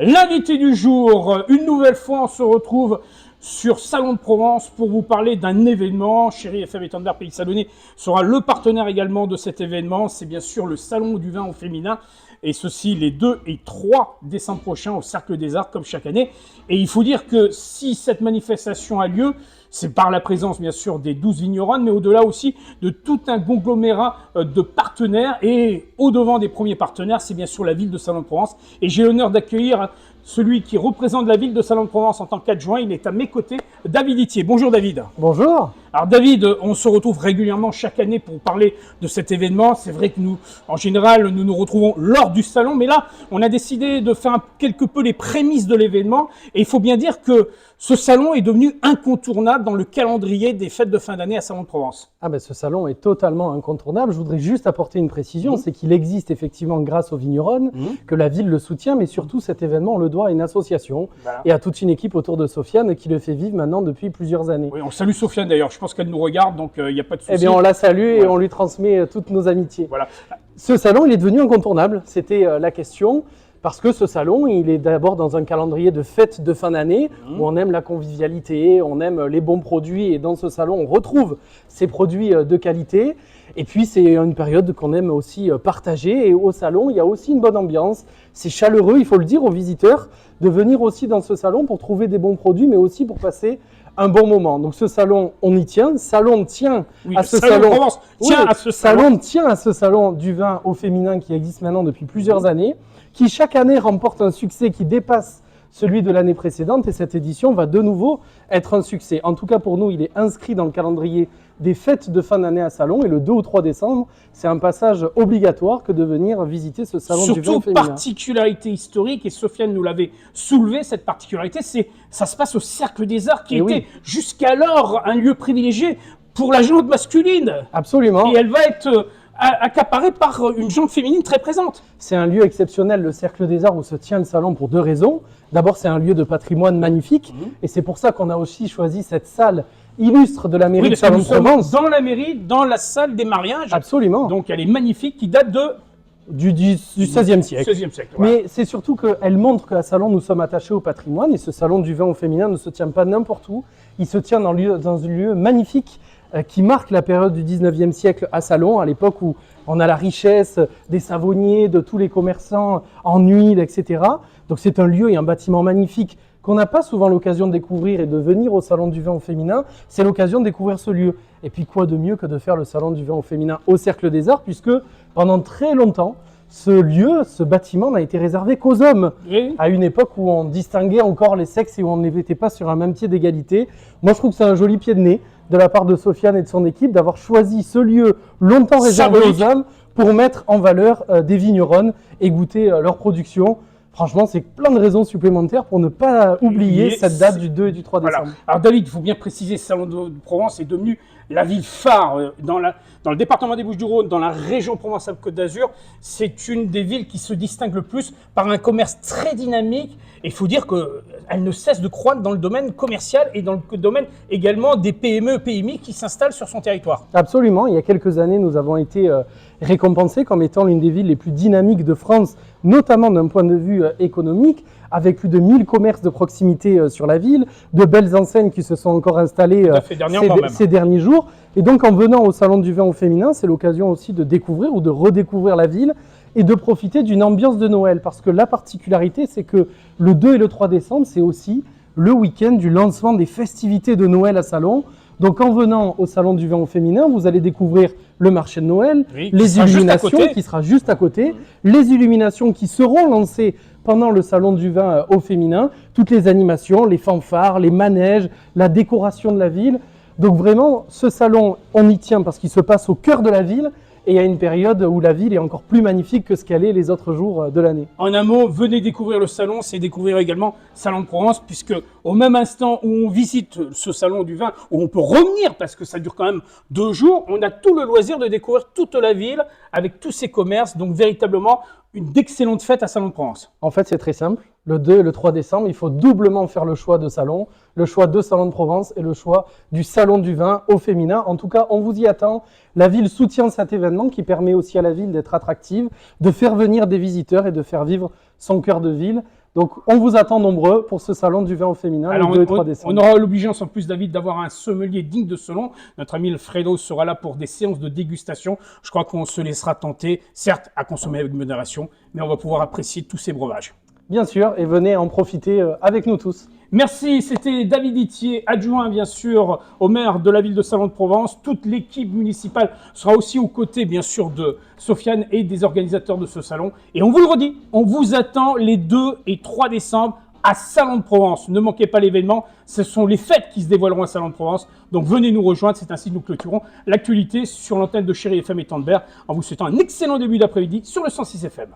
L'invité du jour, une nouvelle fois, on se retrouve sur Salon de Provence pour vous parler d'un événement. Chérie FM Étendard Pays Salonnais sera le partenaire également de cet événement. C'est bien sûr le Salon du vin au féminin. Et ceci les 2 et 3 décembre prochains au Cercle des Arts, comme chaque année. Et il faut dire que si cette manifestation a lieu, c'est par la présence, bien sûr, des 12 vigneronnes, mais au-delà aussi de tout un conglomérat de partenaires. Et au-devant des premiers partenaires, c'est bien sûr la ville de Salon de Provence. Et j'ai l'honneur d'accueillir celui qui représente la ville de Salon de Provence en tant qu'adjoint. Il est à mes côtés, David Itier. Bonjour David. Bonjour. Alors David, on se retrouve régulièrement chaque année pour parler de cet événement. C'est vrai que nous, en général, nous nous retrouvons lors du salon, mais là, on a décidé de faire quelque peu les prémices de l'événement. Et il faut bien dire que ce salon est devenu incontournable dans le calendrier des fêtes de fin d'année à Salon de Provence. Ah ben ce salon est totalement incontournable. Je voudrais juste apporter une précision, c'est qu'il existe effectivement grâce aux vigneronnes, que la ville le soutient, mais surtout cet événement, on le doit à une association et à toute une équipe autour de Sofiane qui le fait vivre maintenant depuis plusieurs années. Oui, on salue Sofiane d'ailleurs, je pense qu'elle nous regarde, donc il n'y a pas de souci. Eh bien on la salue et on lui transmet toutes nos amitiés. Voilà. Ce salon, il est devenu incontournable, c'était la question. Parce que ce salon, il est d'abord dans un calendrier de fêtes de fin d'année, où on aime la convivialité, on aime les bons produits, et dans ce salon, on retrouve ces produits de qualité. Et puis, c'est une période qu'on aime aussi partager, et au salon, il y a aussi une bonne ambiance. C'est chaleureux, il faut le dire aux visiteurs, de venir aussi dans ce salon pour trouver des bons produits, mais aussi pour passer un bon moment. Donc ce salon, on y tient. Salon tient à ce salon. Salon tient à ce salon du vin au féminin qui existe maintenant depuis plusieurs années, qui chaque année remporte un succès qui dépasse celui de l'année précédente, et cette édition va de nouveau être un succès. En tout cas pour nous, il est inscrit dans le calendrier des fêtes de fin d'année à Salon, et le 2 ou 3 décembre, c'est un passage obligatoire que de venir visiter ce salon du vin au féminin. Surtout particularité historique, et Sofiane nous l'avait soulevé, cette particularité, ça se passe au Cercle des Arts, qui était jusqu'alors un lieu privilégié pour la jante masculine. Absolument. Et elle va être accaparée par une jante féminine très présente. C'est un lieu exceptionnel, le Cercle des Arts, où se tient le salon pour 2 raisons. D'abord, c'est un lieu de patrimoine magnifique, et c'est pour ça qu'on a aussi choisi cette salle illustre de la mairie de Salon de Provence. Dans la mairie, dans la salle des mariages. Absolument. Donc elle est magnifique, qui date du XVIe siècle. Voilà. Mais c'est surtout qu'elle montre qu'à Salon, nous sommes attachés au patrimoine, et ce salon du vin au féminin ne se tient pas n'importe où. Il se tient dans un lieu magnifique qui marque la période du XIXe siècle à Salon, à l'époque où on a la richesse des savonniers, de tous les commerçants en huile, etc. Donc c'est un lieu et un bâtiment magnifique qu'on n'a pas souvent l'occasion de découvrir, et de venir au Salon du vin au féminin, c'est l'occasion de découvrir ce lieu. Et puis quoi de mieux que de faire le Salon du vin au féminin au Cercle des Arts, puisque pendant très longtemps, ce lieu, ce bâtiment n'a été réservé qu'aux hommes, à une époque où on distinguait encore les sexes et où on n'était pas sur un même pied d'égalité. Moi, je trouve que c'est un joli pied de nez de la part de Sofiane et de son équipe d'avoir choisi ce lieu longtemps réservé aux hommes pour mettre en valeur des vigneronnes et goûter leur production. Franchement, c'est plein de raisons supplémentaires pour ne pas oublier cette date du 2 et du 3 décembre. Alors David, il faut bien préciser, Salon de Provence est devenu la ville phare dans le département des Bouches-du-Rhône, dans la région Provence-Alpes-Côte d'Azur. C'est une des villes qui se distingue le plus par un commerce très dynamique. Et il faut dire qu'elle ne cesse de croître dans le domaine commercial et dans le domaine également des PME, PMI qui s'installent sur son territoire. Absolument. Il y a quelques années, nous avons été récompensés comme étant l'une des villes les plus dynamiques de France, notamment d'un point de vue économique, avec plus de 1000 commerces de proximité sur la ville, de belles enseignes qui se sont encore installées ces derniers jours. Et donc en venant au Salon du vin au féminin, c'est l'occasion aussi de découvrir ou de redécouvrir la ville et de profiter d'une ambiance de Noël. Parce que la particularité, c'est que le 2 et le 3 décembre, c'est aussi le week-end du lancement des festivités de Noël à Salon. Donc en venant au Salon du vin au féminin, vous allez découvrir le marché de Noël, les illuminations qui sera juste à côté, les illuminations qui seront lancées pendant le Salon du vin au féminin, toutes les animations, les fanfares, les manèges, la décoration de la ville. Donc vraiment, ce salon, on y tient parce qu'il se passe au cœur de la ville, et il y a une période où la ville est encore plus magnifique que ce qu'elle est les autres jours de l'année. En un mot, venez découvrir le salon, c'est découvrir également Salon de Provence, puisque au même instant où on visite ce salon du vin, où on peut revenir, parce que ça dure quand même 2 jours, on a tout le loisir de découvrir toute la ville avec tous ses commerces, donc véritablement une excellente fête à Salon de Provence. En fait, c'est très simple. Le 2 et le 3 décembre, il faut doublement faire le choix de salon, le choix de Salon de Provence et le choix du Salon du vin au féminin. En tout cas, on vous y attend. La ville soutient cet événement qui permet aussi à la ville d'être attractive, de faire venir des visiteurs et de faire vivre son cœur de ville. Donc on vous attend nombreux pour ce salon du vin au féminin Alors, le 2 et 3 décembre. on aura l'obligeance en plus, David, d'avoir un sommelier digne de ce nom. Notre ami Alfredo sera là pour des séances de dégustation. Je crois qu'on se laissera tenter, certes à consommer avec modération, mais on va pouvoir apprécier tous ces breuvages. Bien sûr, et venez en profiter avec nous tous. Merci, c'était David Itier, adjoint bien sûr au maire de la ville de Salon-de-Provence. Toute l'équipe municipale sera aussi aux côtés bien sûr de Sofiane et des organisateurs de ce salon. Et on vous le redit, on vous attend les 2 et 3 décembre à Salon-de-Provence. Ne manquez pas l'événement, ce sont les fêtes qui se dévoileront à Salon-de-Provence. Donc venez nous rejoindre, c'est ainsi que nous clôturons l'actualité sur l'antenne de Chéri FM et Tandberg en vous souhaitant un excellent début d'après-midi sur le 106 FM.